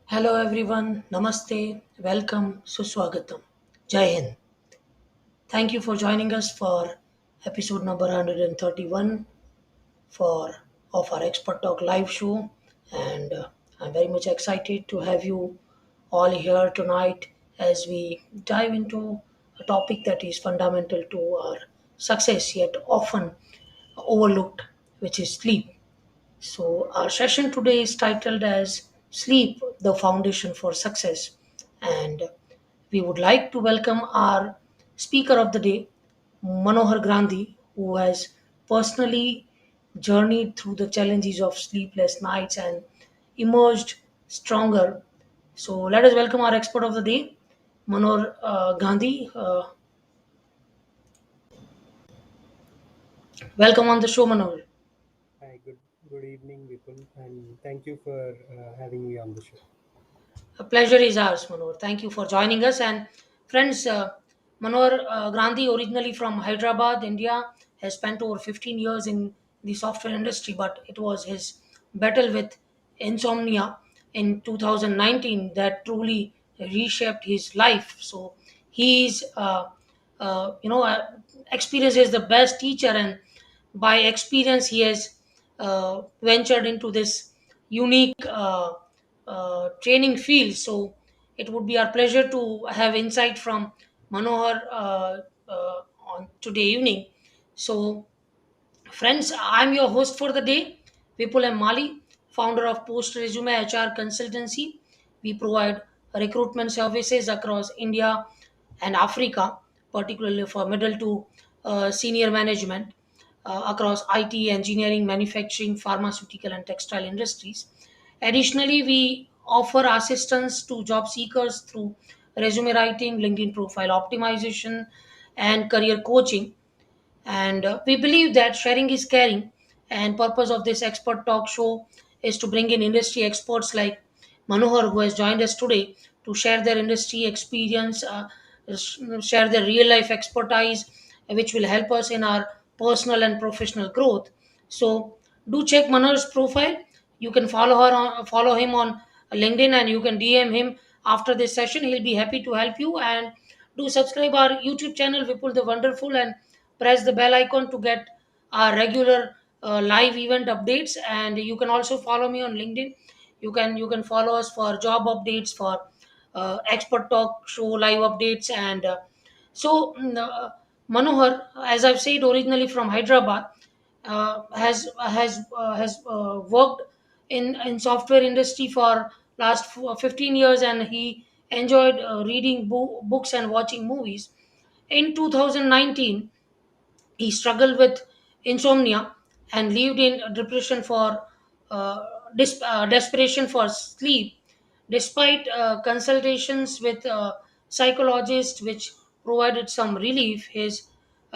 Hello everyone, Namaste, welcome, Suswagatam, Jai Hind. Thank you for joining us for episode number 131 for of our Expert Talk live show, and I'm very much excited to have you all here tonight as we dive into a topic that is fundamental to our success yet often overlooked, which is sleep. So, our session today is titled as Sleep, the Foundation for Success. And we would like to welcome our speaker of the day, Manohar Grandhi, who has personally journeyed through the challenges of sleepless nights and emerged stronger. So, let us welcome our expert of the day, Manohar Gandhi. Welcome on the show, Manohar. Hi, good evening, Vipul, and thank you for having me on the show. A pleasure is ours, Manohar. Thank you for joining us. And friends, Manohar Grandhi, originally from Hyderabad, India, has spent over 15 years in the software industry, but it was his battle with insomnia in 2019 that truly reshaped his life. So he's, experience is the best teacher, and by experience, he has ventured into this unique training field. So it would be our pleasure to have insight from Manohar on today evening. So, friends, I'm your host for the day, Vipul M. Mali, founder of Post Resume HR Consultancy. We provide recruitment services across India and Africa, particularly for middle to senior management across IT, engineering, manufacturing, pharmaceutical, and textile industries. Additionally, we offer assistance to job seekers through resume writing, LinkedIn profile optimization, and career coaching. And we believe that sharing is caring, and purpose of this expert talk show is to bring in industry experts like Manohar, who has joined us today, to share their industry experience, share their real life expertise, which will help us in our personal and professional growth. So do check Manohar's profile. You can follow him on LinkedIn, and you can DM him after this session. He'll be happy to help you. And do subscribe our YouTube channel, Vipul the Wonderful, and press the bell icon to get our regular live event updates. And you can also follow me on LinkedIn. You can follow us for job updates, for expert talk show live updates. And Manohar, as I've said, originally from Hyderabad, has worked in software industry for last 15 years, and he enjoyed reading books and watching movies. In 2019, he struggled with insomnia and lived in depression for uh, desperation for sleep. Despite consultations with psychologists, which provided some relief, his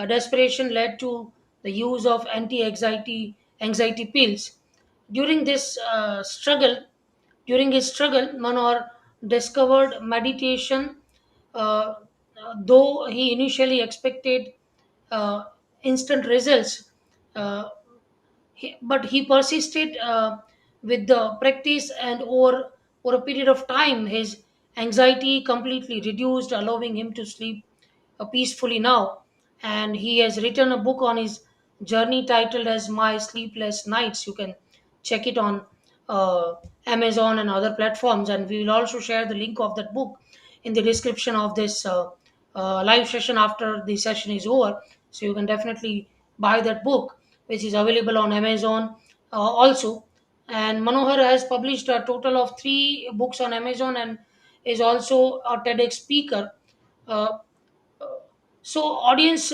desperation led to the use of anxiety pills. During this during his struggle, Manohar discovered meditation, uh, though he initially expected uh, instant results. Uh, but he persisted with the practice, and over a period of time, his anxiety completely reduced, allowing him to sleep peacefully now. And he has written a book on his journey titled as My Sleepless Nights. You can check it on uh, Amazon and other platforms, and we will also share the link of that book in the description of this live session after the session is over. So you can definitely buy that book, which is available on Amazon also. And Manohar has published a total of three books on Amazon, and is also a TEDx speaker. Uh, so, audience,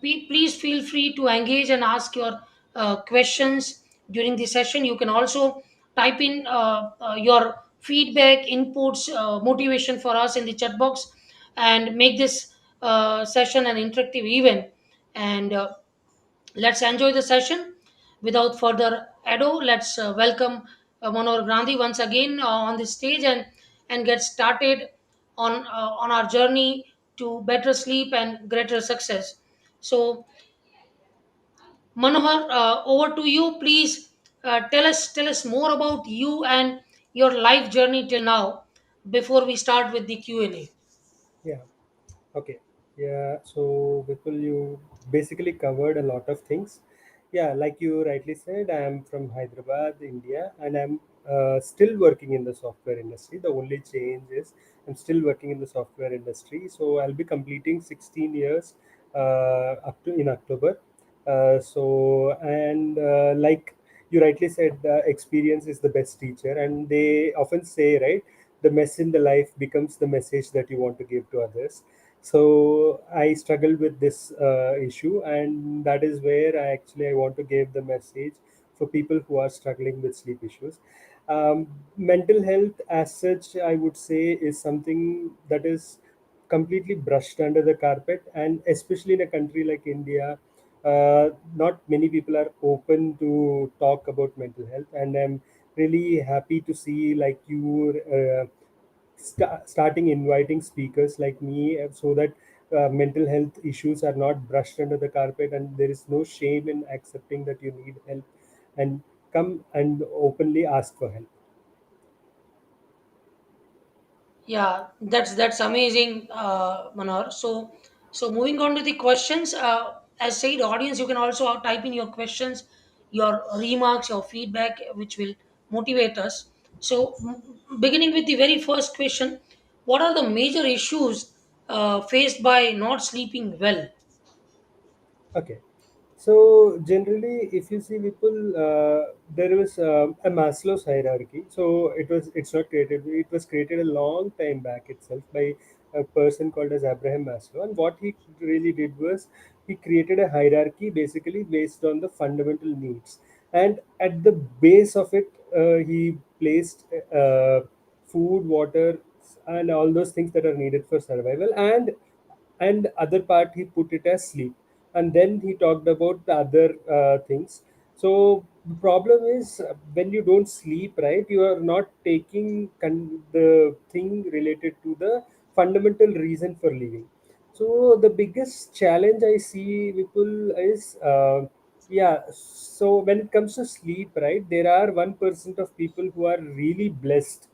please feel free to engage and ask your questions during the session. You can also type in your feedback, inputs, motivation for us in the chat box, and make this session an interactive event. And let's enjoy the session. Without further ado, let's welcome Manohar Grandhi once again on the stage, and get started on our journey to better sleep and greater success. So, Manohar, over to you. Please tell us more about you and your life journey till now before we start with the Q&A. Yeah. Okay. Yeah. So, Vipul, you basically covered a lot of things. Yeah, like you rightly said, I am from Hyderabad, India, and I'm still working in the software industry. The only change is I'm still working in the software industry. So I'll be completing 16 years up to in October. Like you rightly said, experience is the best teacher, and they often say, right, the mess in the life becomes the message that you want to give to others. So I struggled with this issue, and that is where I want to give the message for people who are struggling with sleep issues. Mental health as such, I would say, is something that is completely brushed under the carpet, and especially in a country like India, not many people are open to talk about mental health. And I'm really happy to see like you starting inviting speakers like me, so that mental health issues are not brushed under the carpet, and there is no shame in accepting that you need help, and come and openly ask for help. Yeah, that's amazing, Manohar. So moving on to the questions, as said, audience, you can also type in your questions, your remarks, your feedback, which will motivate us. So, beginning with the very first question, what are the major issues faced by not sleeping well? Okay. So generally, if you see people, there was a Maslow's hierarchy. So it's not created. It was created a long time back itself by a person called as Abraham Maslow. And what he really did was he created a hierarchy basically based on the fundamental needs. And at the base of it, he placed food, water, and all those things that are needed for survival. And other part he put it as sleep, and then he talked about the other things. So the problem is, when you don't sleep, right, you are not taking the thing related to the fundamental reason for living. So the biggest challenge I see people is, yeah, so when it comes to sleep, right, there are 1% of people who are really blessed,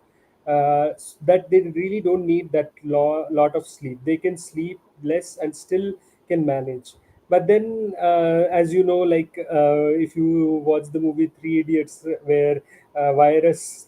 that they really don't need that lot of sleep. They can sleep less and still can manage. But then, as you know, like if you watch the movie Three Idiots, where Virus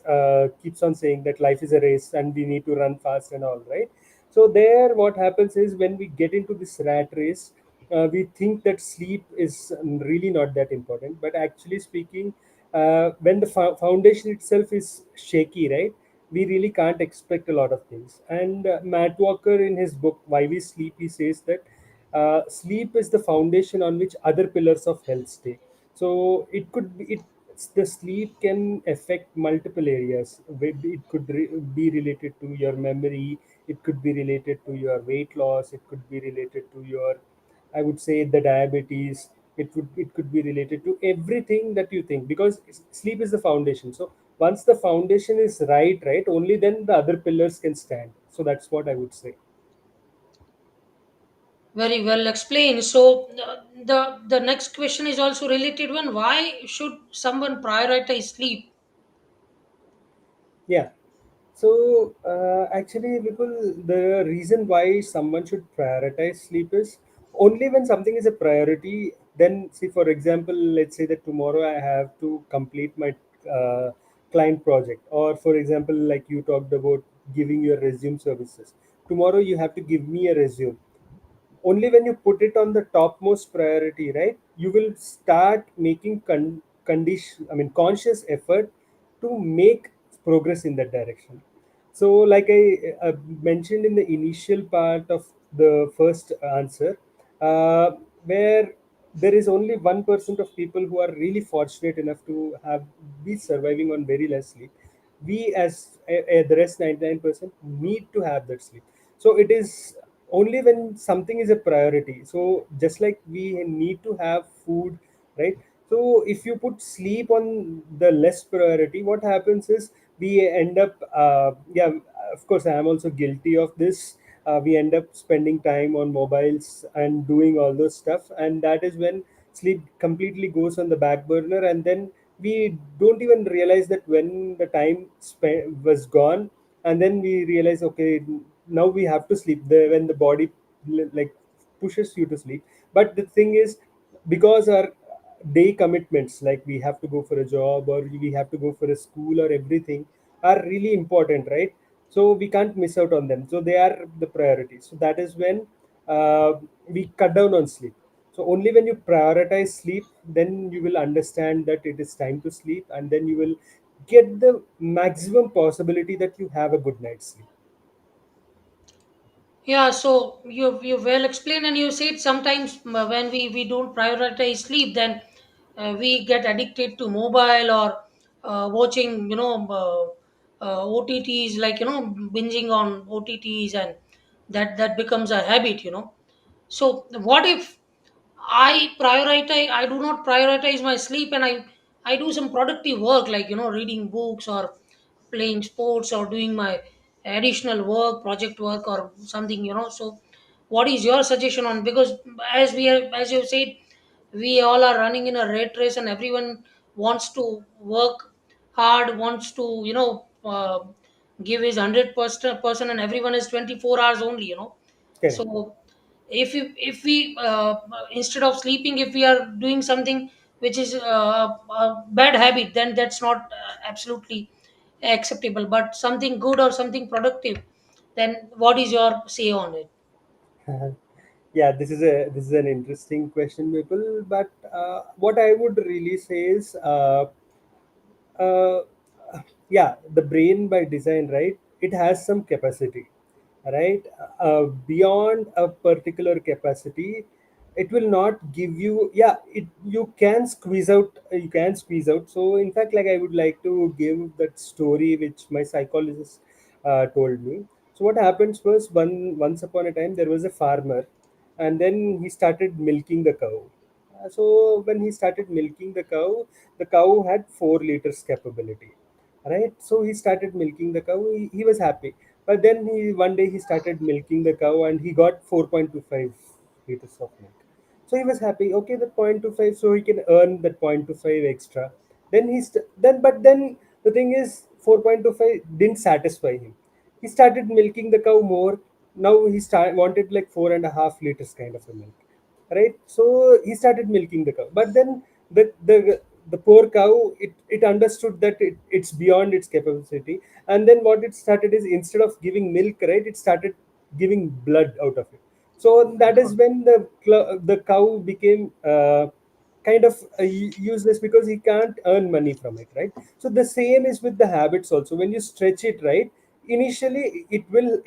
keeps on saying that life is a race and we need to run fast and all, right? So there, what happens is when we get into this rat race, we think that sleep is really not that important. But actually speaking, when the foundation itself is shaky, right, we really can't expect a lot of things. And Matt Walker, in his book Why We Sleep, he says that sleep is the foundation on which other pillars of health stay. So it could be it the sleep can affect multiple areas. It could be related to your memory, it could be related to your weight loss, it could be related to your, I would say, the diabetes. It could be related to everything that you think, because sleep is the foundation. So once the foundation is right, only then the other pillars can stand. So that's what I would say. Very well explained. So, the next question is also related one. Why should someone prioritize sleep? Yeah. So actually, people, the reason why someone should prioritize sleep is only when something is a priority. Then, see, for example, let's say that tomorrow I have to complete my uh, client project, or for example, like you talked about giving your resume services. Tomorrow you have to give me a resume. Only when you put it on the topmost priority, right, you will start making condition, I mean, conscious effort to make progress in that direction. So like I mentioned in the initial part of the first answer, uh, where there is only 1% of people who are really fortunate enough to have be surviving on very less sleep. We, as the rest 99%, need to have that sleep. So it is only when something is a priority. So just like we need to have food, right? So if you put sleep on the less priority, what happens is we end up, yeah, of course I am also guilty of this. We end up spending time on mobiles and doing all those stuff, and that is when sleep completely goes on the back burner, and then we don't even realize that when the time was gone, and then we realize, okay, now we have to sleep, when the body like pushes you to sleep. But the thing is, because our day commitments, like we have to go for a job or we have to go for a school or everything, are really important, right? So we can't miss out on them, so they are the priority. So that is when we cut down on sleep. So only when you prioritize sleep, then you will understand that it is time to sleep, and then you will get the maximum possibility that you have a good night's sleep. Yeah, so you well explained, and you said sometimes when we don't prioritize sleep, then we get addicted to mobile or watching, OTTs, like, binging on OTTs, and that becomes a habit. So what if I do not prioritize my sleep, and I do some productive work, like, reading books or playing sports or doing my additional work, project work or something, so what is your suggestion on, because as you said, we all are running in a rat race, and everyone wants to work hard, wants to, give his 100% and everyone is 24 hours only, Correct. so if we instead of sleeping, if we are doing something which is a bad habit, then that's not absolutely acceptable, but something good or something productive, then what is your say on it? Yeah, this is an interesting question, people. But what I would really say is, uh, yeah, the brain by design, right, it has some capacity, right? Beyond a particular capacity, it will not give you, yeah, it, you can squeeze out. So in fact, like, I would like to give that story which my psychologist told me. So what happens was, once upon a time there was a farmer, and then he started milking the cow. So when he started milking the cow had 4 liters capability, right? So he started milking the cow. He was happy, but then one day he started milking the cow, and he got 4.25 liters of milk. So he was happy. Okay, the 0.25, so he can earn that 0.25 extra. Then but then the thing is, 4.25 didn't satisfy him. He started milking the cow more. Now wanted like 4.5 liters kind of a milk, right? So he started milking the cow, but then the poor cow, it understood that it's beyond its capacity. And then what it started is, instead of giving milk, right, it started giving blood out of it. So that is when the cow became kind of useless, because he can't earn money from it, right? So the same is with the habits also. When you stretch it, right, initially it will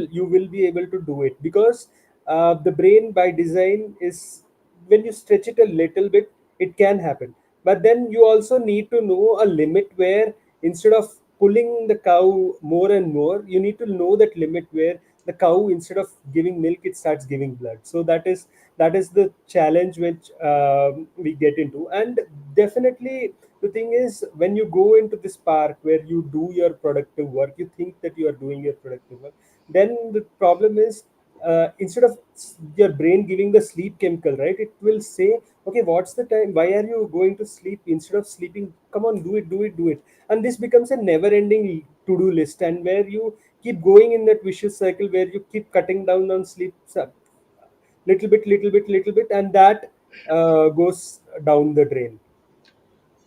you will be able to do it, because the brain by design is, when you stretch it a little bit, it can happen. But then you also need to know a limit, where instead of pulling the cow more and more, you need to know that limit where the cow, instead of giving milk, it starts giving blood. So that is the challenge which we get into. And definitely, the thing is, when you go into this park where you do your productive work, you think that you are doing your productive work. Then the problem is, instead of your brain giving the sleep chemical, right, it will say, okay, what's the time, why are you going to sleep? Instead of sleeping, come on, do it, do it, do it. And this becomes a never ending to do list, and where you keep going in that vicious cycle, where you keep cutting down on sleep, little bit, little bit, little bit, and that goes down the drain.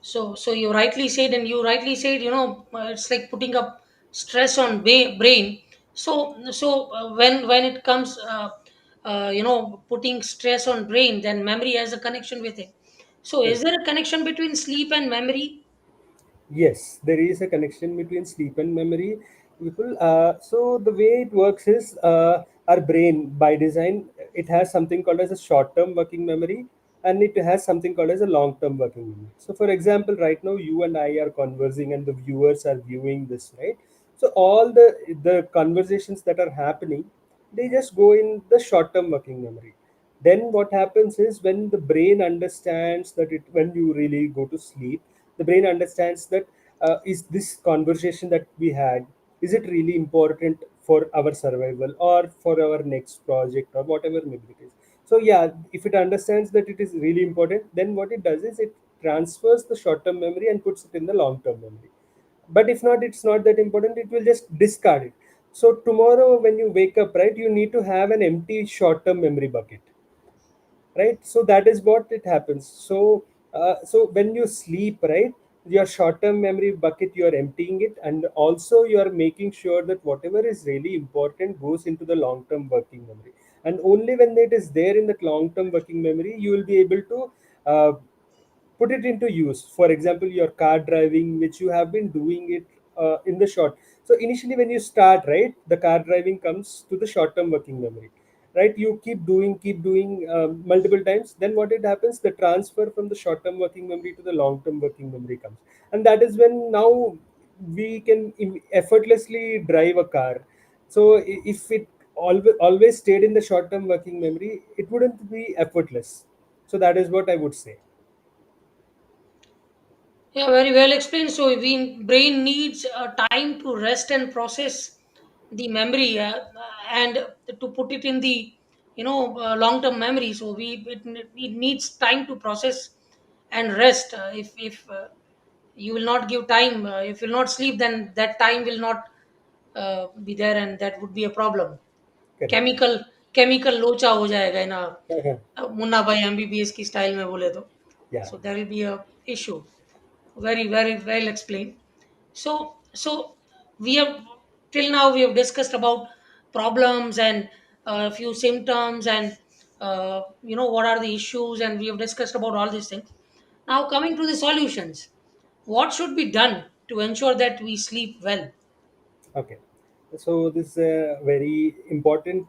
So you rightly said, and you rightly said, it's like putting up stress on brain. So when it comes, putting stress on brain, then memory has a connection with it. So is Correct. there a connection between sleep and memory? Yes, there is a connection between sleep and memory. People, so the way it works is, our brain by design, it has something called as a short-term working memory, and it has something called as a long-term working memory. So, for example, right now you and I are conversing, and the viewers are viewing this, right? So all the conversations that are happening, they just go in the short-term working memory. Then what happens is, when the brain understands that, when you really go to sleep, the brain understands that, is this conversation that we had, is it really important for our survival or for our next project or whatever maybe it is. So yeah, if it understands that it is really important, then what it does is, it transfers the short term memory and puts it in the long term memory. But if not, it's not that important, it will just discard it. So tomorrow when you wake up, right, you need to have an empty short term memory bucket, right? So that is what it happens. So when you sleep, right, your short term memory bucket, you are emptying it, and also you are making sure that whatever is really important goes into the long term working memory. And only when it is there in that long term working memory, you will be able to uh, put it into use. For example, your car driving, which you have been doing it in the short. So initially when you start, right, the car driving comes to the short term working memory, right? You keep doing multiple times, then what it happens, the transfer from the short term working memory to the long term working memory comes. And that is when now we can effortlessly drive a car. So if it always stayed in the short term working memory, it wouldn't be effortless. So that is what I would say. Yeah, very well explained. So, we brain needs time to rest and process the memory, and to put it in the long term memory. So, it needs time to process and rest. If you will not give time, if you will not sleep, then that time will not be there, and that would be a problem. Correct. Chemical chemical लोचा हो जाएगा ना, मुन्ना भाई MBBS की style में बोले तो. Yeah. So there will be a issue. Very well explained. So we have, till now we have discussed about problems and a few symptoms, and what are the issues, and we have discussed about all these things. Now coming to the solutions, what should be done to ensure that we sleep well? Okay. So this is a very important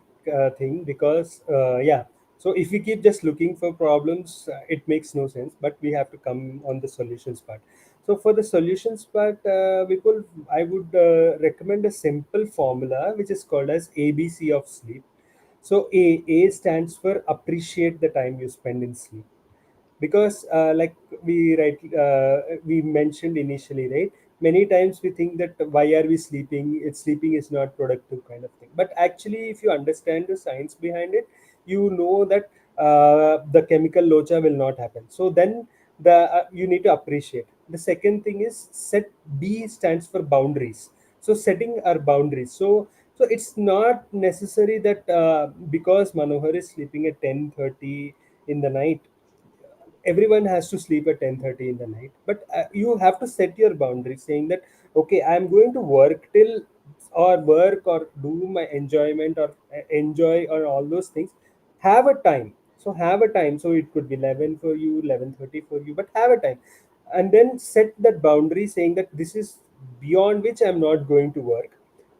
thing because yeah. So if we keep just looking for problems, it makes no sense. But we have to come on the solutions part. So for the solutions part, people, I would recommend a simple formula which is called as ABC of sleep. So A stands for appreciate the time you spend in sleep, because like we mentioned initially, right, many times we think that why are we sleeping, it's sleeping is not productive kind of thing. But actually if you understand the science behind it, you know that the chemical locha will not happen. So then you need to appreciate. The second thing is set. B stands for boundaries. So setting our boundaries. So it's not necessary that because Manohar is sleeping at 10:30 in the night, everyone has to sleep at 10:30 in the night. But you have to set your boundaries, saying that okay, I'm going to work till, or work or do my enjoyment, or enjoy, or all those things. Have a time. So have a time. So it could be 11 for you, 11:30 for you, but have a time. And then set that boundary, saying that this is beyond which I'm not going to work.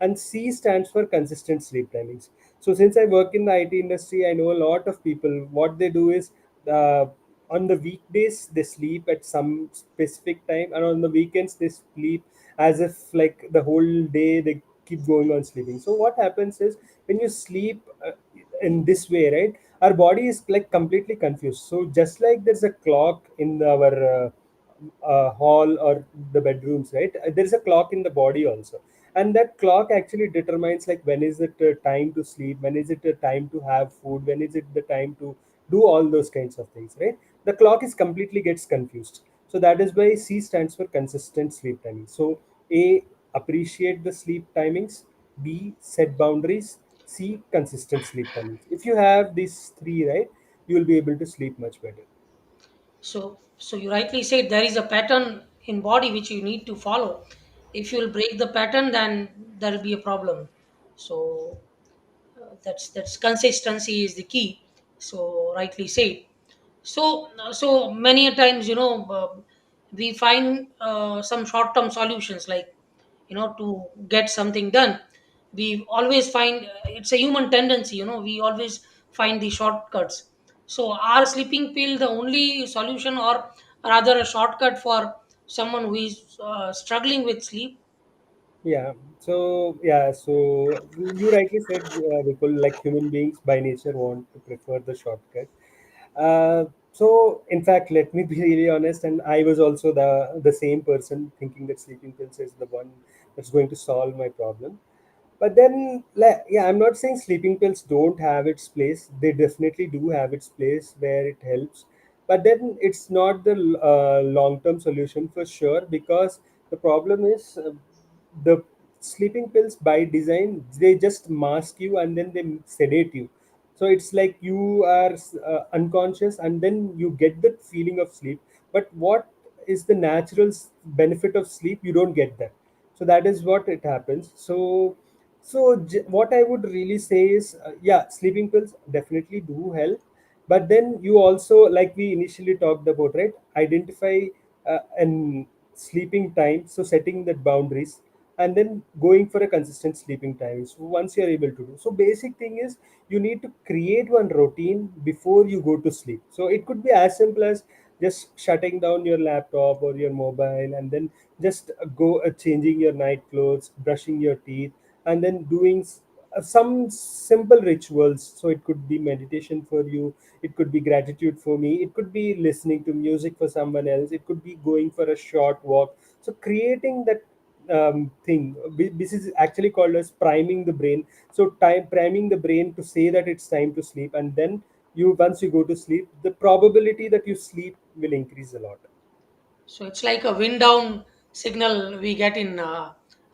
And C stands for consistent sleep timings. So since I work in the IT industry, I know a lot of people. What they do is, uh, on the weekdays they sleep at some specific time, and on the weekends they sleep as if like the whole day they keep going on sleeping. So what happens is, when you sleep in this way, right, our body is like completely confused. So just like there's a clock in our hall or the bedrooms, right, there's a clock in the body also. And that clock actually determines like when is it time to sleep, when is it time to have food, when is it the time to do all those kinds of things, right? The clock is completely gets confused. So that is why C stands for consistent sleep timing. So A, appreciate the sleep timings. B, set boundaries. C, consistent sleep timings. If you have these three, right, you will be able to sleep much better. So you rightly said there is a pattern in body which you need to follow. If you will break the pattern, then there will be a problem. So that's consistency is the key. So rightly said. So many a times, we find some short term solutions, like to get something done. We always find, it's a human tendency, we always find the shortcuts. So are sleeping pill the only solution, or rather a shortcut for someone who is struggling with sleep? Yeah. So you rightly said, people, like human beings by nature want to prefer the shortcut. So in fact, let me be really honest, and I was also the same person thinking that sleeping pills is the one that's going to solve my problem. But then, yeah, I'm not saying sleeping pills don't have its place. They definitely do have its place where it helps. but then it's not the long term solution for sure, because the problem is, the sleeping pills by design, they just mask you and then they sedate you. So it's like you are unconscious and then you get the feeling of sleep, but what is the natural benefit of sleep? You don't get that. So that is what it happens. What I would really say is, yeah, sleeping pills definitely do help, but then you also, like we initially talked about, right, identify an sleeping time, so setting that boundaries, and then going for a consistent sleeping time. So once you're able to do, so basic thing is, you need to create one routine before you go to sleep. So it could be as simple as just shutting down your laptop or your mobile, and then just go changing your night clothes, brushing your teeth, and then doing some simple rituals. So it could be meditation for you, it could be gratitude for me, it could be listening to music for someone else, it could be going for a short walk. So creating that thing, this is actually called as priming the brain. So time priming the brain to say that it's time to sleep, and then you, once you go to sleep, the probability that you sleep will increase a lot. So it's like a wind down signal we get in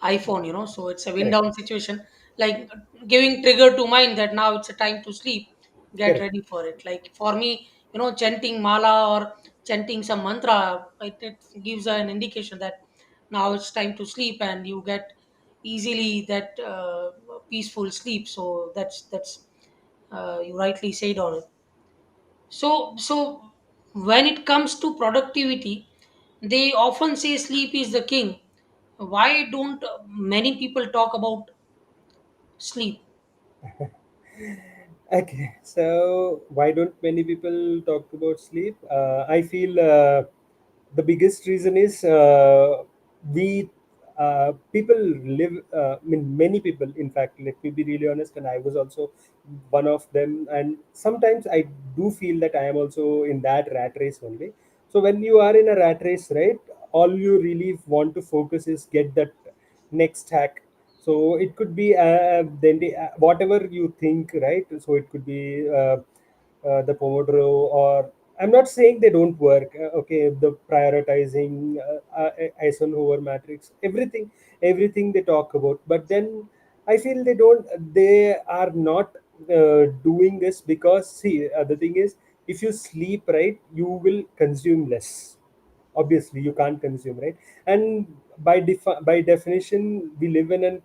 iPhone, So it's a wind Correct. down situation, like giving trigger to mind that now it's a time to sleep. Get Correct. ready for it. Like for me, chanting mala or chanting some mantra, it gives an indication that now it's time to sleep, and you get easily that peaceful sleep. So that's you rightly said on it. So when it comes to productivity, they often say sleep is the king. Why don't many people talk about sleep? Okay, so why don't many people talk about sleep? I feel the biggest reason is, we people live. I mean, many people. In fact, let me be really honest, and I was also one of them. And sometimes I do feel that I am also in that rat race only. So when you are in a rat race, right, all you really want to focus is get that next hack. So it could be whatever you think, right? So it could be the pomodoro, or I'm not saying they don't work. Okay, the prioritizing, Eisenhower matrix, everything they talk about, but then I feel they are not doing this, because see, the thing is, if you sleep, right, you will consume less. Obviously you can't consume, right? And by definition, we live in an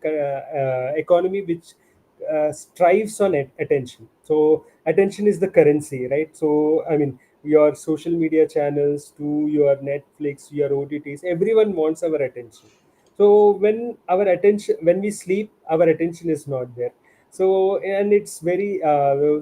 economy which strives on attention. So attention is the currency, right? So I mean, your social media channels to your Netflix, your OTTs, everyone wants our attention. So when we sleep, our attention is not there. So, and it's very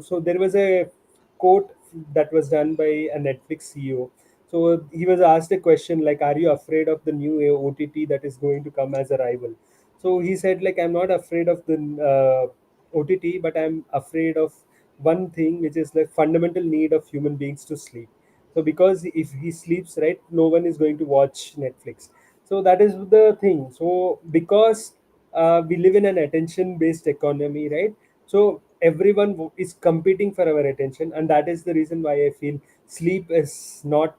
so there was a quote that was done by a Netflix CEO. So he was asked a question like, "Are you afraid of the new OTT that is going to come as a rival?" So he said, like, "I'm not afraid of the OTT, but I'm afraid of one thing, which is like fundamental need of human beings to sleep. So because if he sleeps, right, no one is going to watch Netflix." So that is the thing. So because we live in an attention-based economy, right? So everyone is competing for our attention, and that is the reason why I feel sleep is not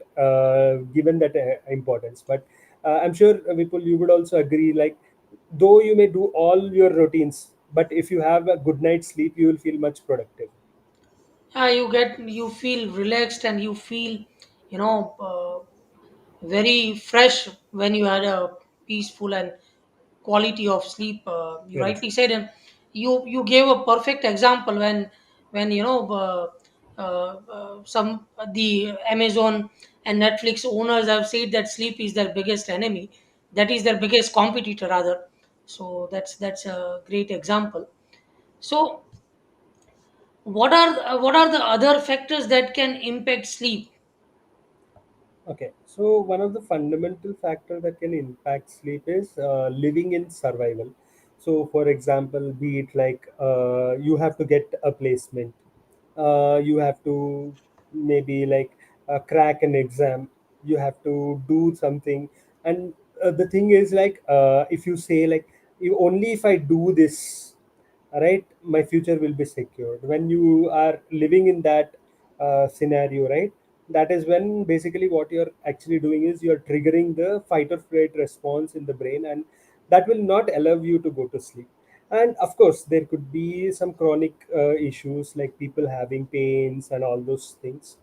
given that importance. But I'm sure, Vipul, you would also agree, like, though you may do all your routines, but if you have a good night's sleep, you will feel much productive. You feel relaxed, and you feel you know very fresh when you had a peaceful and quality of sleep. You Correct. rightly said, and you gave a perfect example when some the Amazon and Netflix owners have said that sleep is their biggest enemy, that is their biggest competitor rather. So that's a great example. So what are the other factors that can impact sleep? Okay, so one of the fundamental factor that can impact sleep is living in survival. So, for example, be it like you have to get a placement, you have to maybe like crack an exam, you have to do something, and the thing is like, if you say like, only if I do this, right, my future will be secured. When you are living in that scenario, right, that is when basically what you're actually doing is you're triggering the fight or flight response in the brain, and that will not allow you to go to sleep. And of course there could be some chronic issues like people having pains and all those things.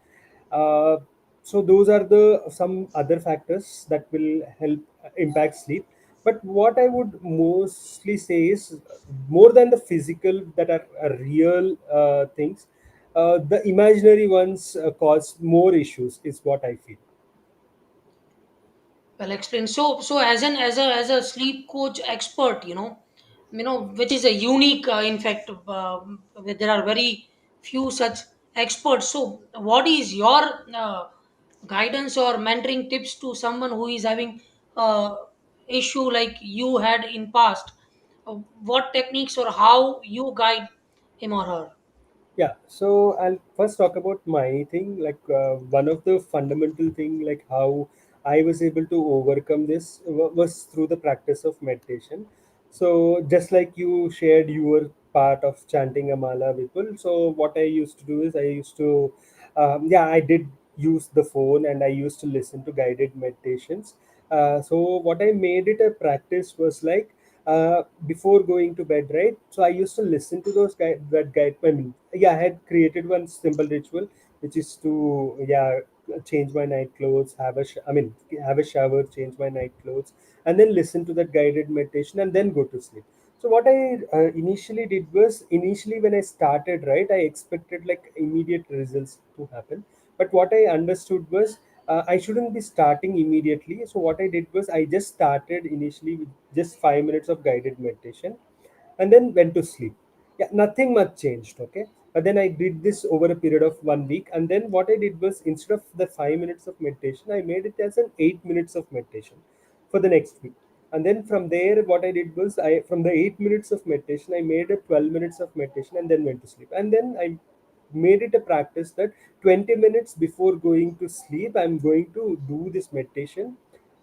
uh, so those are the some other factors that will help impact sleep. But what I would mostly say is more than the physical that are real things, the imaginary ones cause more issues is what I feel. Well explained. So as a sleep coach expert, which is a unique, in fact, there are very few such experts. So, what is your guidance or mentoring tips to someone who is having issue like you had in past? What techniques or how you guide him or her? Yeah, so I'll first talk about my thing. Like one of the fundamental thing, like how I was able to overcome this was through the practice of meditation. So just like you shared your part of chanting a mala, Vipul. So what I used to do is I used to, yeah, I did use the phone and I used to listen to guided meditations. So what I made it a practice was like before going to bed, right? So I used to listen to those that guide. I mean, yeah, I had created one simple ritual, which is to yeah change my night clothes, I mean have a shower, change my night clothes, and then listen to that guided meditation, and then go to sleep. So what I initially did was initially when I started, right, I expected like immediate results to happen, but what I understood was I shouldn't be starting immediately. So what I did was I just started initially with just 5 minutes of guided meditation, and then went to sleep. Yeah, nothing much changed. Okay, but then I did this over a period of 1 week, and then what I did was instead of the 5 minutes of meditation, I made it as an 8 minutes of meditation for the next week. And then from there, what I did was I from the 8 minutes of meditation, I made a 12 minutes of meditation, and then went to sleep. And then I made it a practice that 20 minutes before going to sleep I'm going to do this meditation,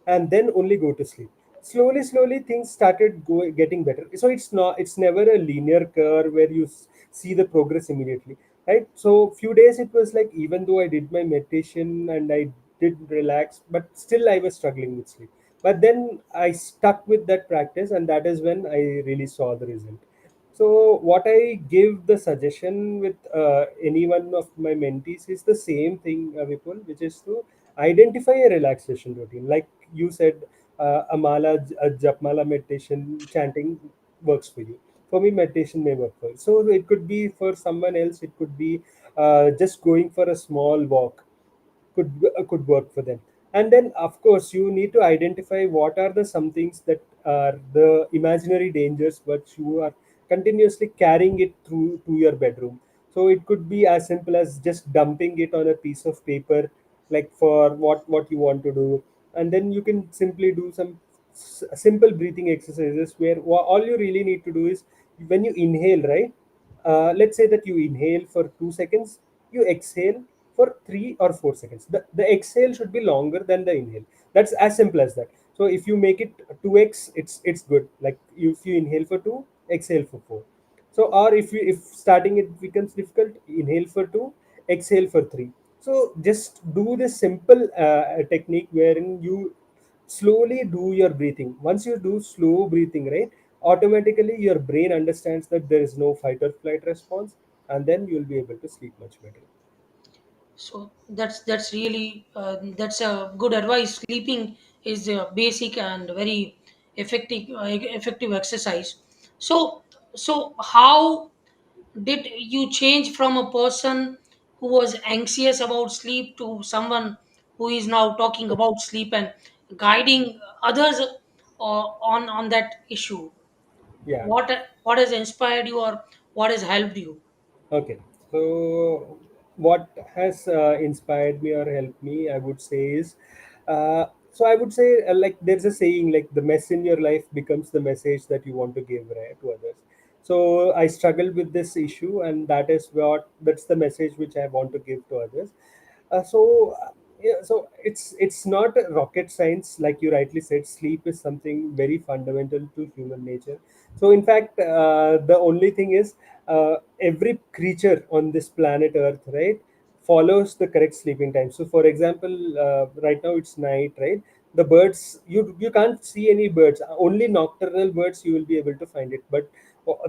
and then only go to sleep. Slowly things started getting better. So it's never a linear curve where you see the progress immediately, right? So few days it was like even though I did my meditation and I did relax, but still I was struggling with sleep. But then I stuck with that practice, and that is when I really saw the result. So what I give the suggestion with any one of my mentees is the same thing, Vipul, which is to identify a relaxation routine. Like you said, a japmala meditation chanting works for you. For me, meditation may work for you. So it could be for someone else. It could be just going for a small walk could work for them. And then of course you need to identify what are the some things that are the imaginary dangers but you are continuously carrying it through to your bedroom. So it could be as simple as just dumping it on a piece of paper, like for what you want to do. And then you can simply do some simple breathing exercises where all you really need to do is when you inhale, right, let's say that you inhale for 2 seconds, you exhale for 3 or 4 seconds. The exhale should be longer than the inhale. That's as simple as that. So if you make it 2x, it's good. Like if you inhale for 2, exhale for 4. So or if starting it becomes difficult, inhale for 2, exhale for 3. So just do this simple technique wherein you slowly do your breathing. Once you do slow breathing, right, automatically your brain understands that there is no fight or flight response, and then you'll be able to sleep much better. So that's really that's a good advice. Sleeping is a basic and very effective exercise. So how did you change from a person who was anxious about sleep to someone who is now talking about sleep and guiding others on that issue? Yeah. What has inspired you or what has helped you? Okay, so what has inspired me or helped me, I would say, is so I would say, like, there's a saying, like, the mess in your life becomes the message that you want to give, right, to others. So I struggled with this issue, and that's the message which I want to give to others. Yeah, so it's not a rocket science, like you rightly said. Sleep is something very fundamental to human nature. So in fact, the only thing is every creature on this planet Earth, right, follows the correct sleeping time. So for example, right now it's night, right? The birds, you can't see any birds, only nocturnal birds you will be able to find it. But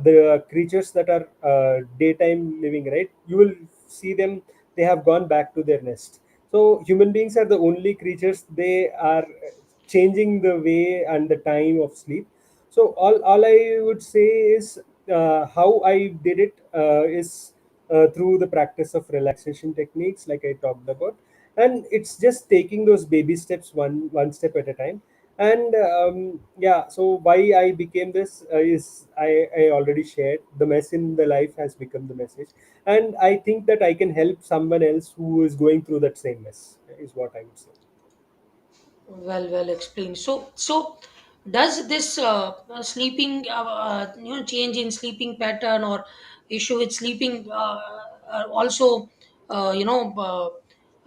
the creatures that are daytime living, right, you will see them, they have gone back to their nest. So human beings are the only creatures, they are changing the way and the time of sleep. So all I would say is, how I did it is through the practice of relaxation techniques, like I talked about, and it's just taking those baby steps, one step at a time. And yeah, so why I became this is, I already shared. The mess in the life has become the message, and I think that I can help someone else who is going through that same mess, is what I would say. Well explained. So does this sleeping, change in sleeping pattern or issue with sleeping, also,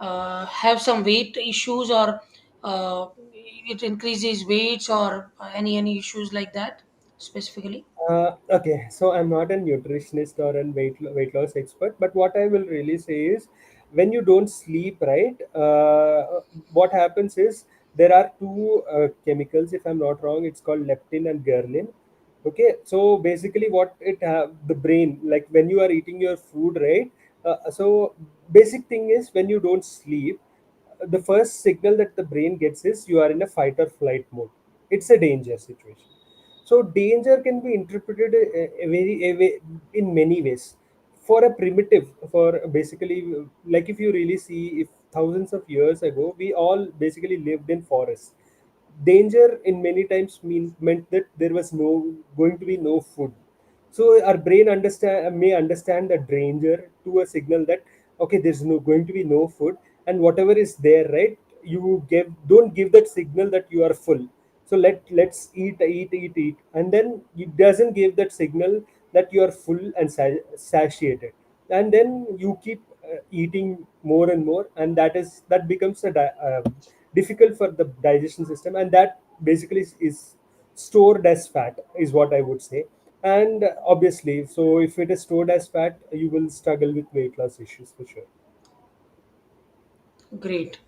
have some weight issues, or it increases weights, or any issues like that specifically? Okay, so I'm not a nutritionist or a weight loss expert, but what I will really say is, when you don't sleep, right, what happens is, there are two chemicals, if I'm not wrong, it's called leptin and ghrelin. Okay, so basically, what the brain, like when you are eating your food, right? So basic thing is, when you don't sleep, the first signal that the brain gets is you are in a fight or flight mode. It's a danger situation. So danger can be interpreted in many ways. For a primitive, for basically, like if you really see, if thousands of years ago, we all basically lived in forests. Danger in many times meant that there was no going to be no food. So our brain may understand the danger to a signal that, okay, there's no going to be no food, and whatever is there, right, you give don't give that signal that you are full. So let's eat, and then it doesn't give that signal that you are full and satiated, and then you keep eating more and more, and that becomes difficult for the digestion system, and that basically is stored as fat, is what I would say. And obviously, so if it is stored as fat, you will struggle with weight loss issues for sure. Great.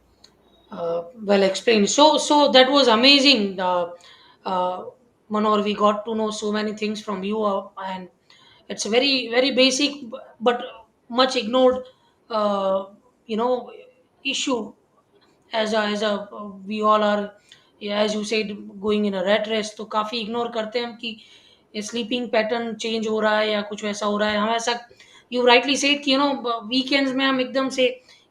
Well explained. So that was amazing. Uh, Manor, we got to know so many things from you, and it's a very basic but much ignored, uh, you know, issue, as a we all are, yeah, as you said, going in a rat race, तो काफी ignore करते हैं हम कि ये sleeping pattern change हो रहा है या कुछ वैसा हो रहा है, हम ऐसा, यू राइटली सेड कि वीकेंड्स में हम एकदम से,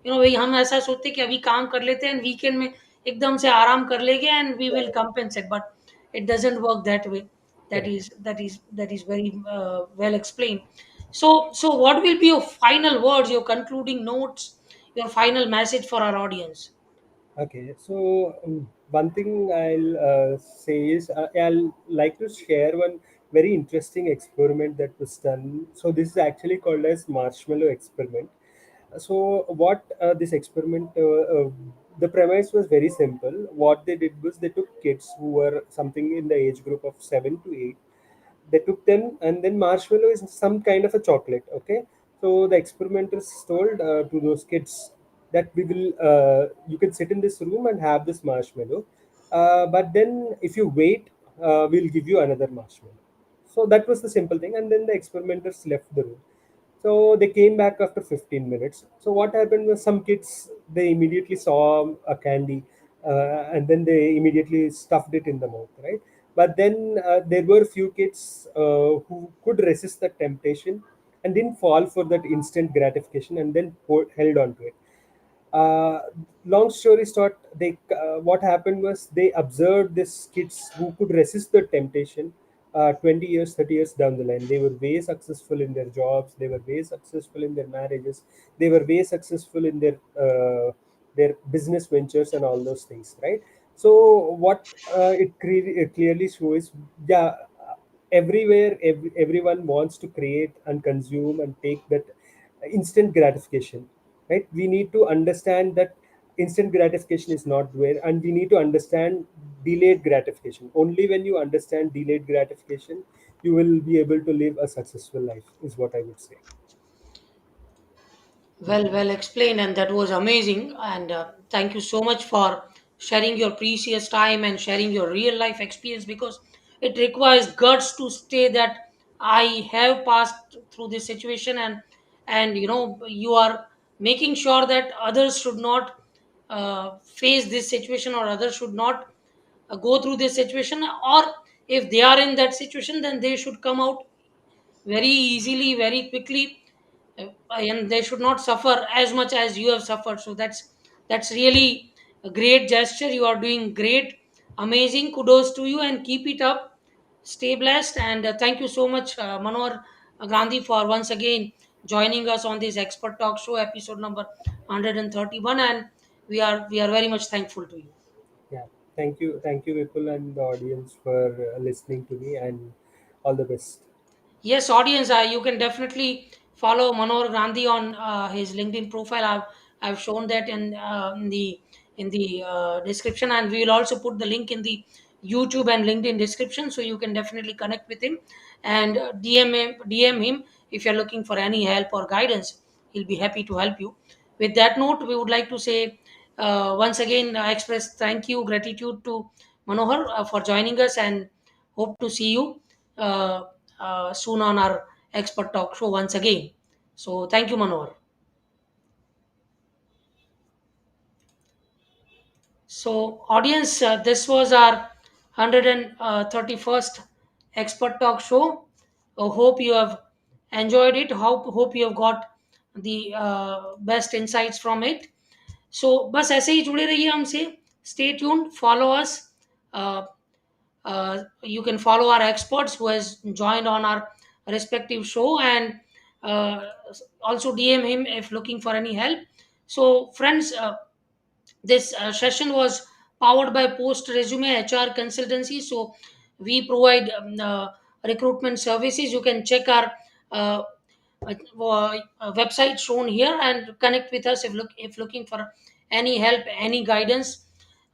भाई हम ऐसा सोचते हैं कि अभी काम कर लेते हैं, वीकेंड में एकदम से आराम कर लेंगे and we will compensate, but it doesn't work that way. that Correct. is that is that is very well explained. So what will be your final words, your concluding notes, your final message for our audience? Okay, so one thing I'll say is, I'll like to share one very interesting experiment that was done. So this is actually called as marshmallow experiment. So what this experiment, the premise was very simple. What they did was, they took kids who were something in the age group of 7 to 8. They took them, and then marshmallow is some kind of a chocolate. Okay, so the experimenters told to those kids that we will you can sit in this room and have this marshmallow, but then if you wait, we'll give you another marshmallow. So that was the simple thing, and then the experimenters left the room. So they came back after 15 minutes. So what happened was, some kids, they immediately saw a candy, and then they immediately stuffed it in the mouth, right? But then there were few kids who could resist the temptation and didn't fall for that instant gratification, and then held on to it. uh, Long story short, they what happened was, they observed these kids who could resist the temptation. 20 years, 30 years down the line, they were way successful in their jobs, they were way successful in their marriages, they were way successful in their business ventures and all those things, right? So what it clearly shows, yeah, everywhere, everyone wants to create and consume and take that instant gratification, right? We need to understand that instant gratification is not there, and we need to understand delayed gratification. Only when you understand delayed gratification, you will be able to live a successful life, is what I would say. Well explained, and that was amazing. And thank you so much for sharing your precious time and sharing your real life experience, because it requires guts to say that I have passed through this situation, and you are making sure that others should not face this situation, or others should not go through this situation, or if they are in that situation, then they should come out very easily, very quickly, and they should not suffer as much as you have suffered. So that's really a great gesture. You are doing great, amazing. Kudos to you, and keep it up. Stay blessed, and thank you so much, Manohar Grandhi, for once again joining us on this expert talk show, episode number 131, and we are very much thankful to you. Yeah, thank you, Vipul, and the audience for listening to me, and all the best. Yes, audience, you can definitely follow Manohar Gandhi on his LinkedIn profile. I've shown that in the description, and we will also put the link in the YouTube and LinkedIn description, so you can definitely connect with him and DM him if you're looking for any help or guidance. He'll be happy to help you. With that note, we would like to say once again, express thank you, gratitude to Manohar for joining us, and hope to see you uh, soon on our expert talk show once again. So thank you, Manohar. So audience, this was our 131st expert talk show. Hope you have enjoyed it. Hope you have got the best insights from it. So बस ऐसे ही जुड़े रहिए हमसे. Stay tuned, follow us. uh, you can follow our experts who has joined on our respective show, and uh, also DM him if looking for any help. So friends, this session was powered by Post Resume HR Consultancy. So we provide recruitment services. You can check our uh, website shown here and connect with us if looking for any help, any guidance.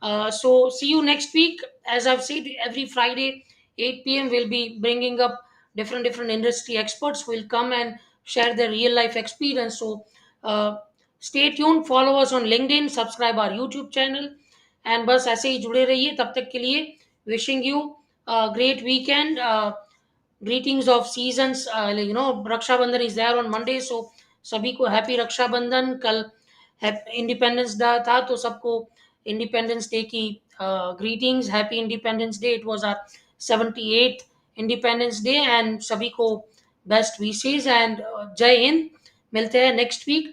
So see you next week. As I've said, every Friday 8 p.m. we'll be bringing up different industry experts will come and share their real life experience. So uh, stay tuned, follow us on LinkedIn, subscribe our YouTube channel, and बस ऐसे ही जुड़े रहिए. तब तक के लिए wishing you great weekend. Greetings of seasons. Raksha Bandhan is there on Monday, so सभी को हैप्पी रक्षाबंधन. कल इंडिपेंडेंस डे था, तो सबको इंडिपेंडेंस डे की greetings. Happy independence day. It was our 78th independence day, and सभी को बेस्ट विशेज, एंड जय हिंद. मिलते हैं नेक्स्ट वीक.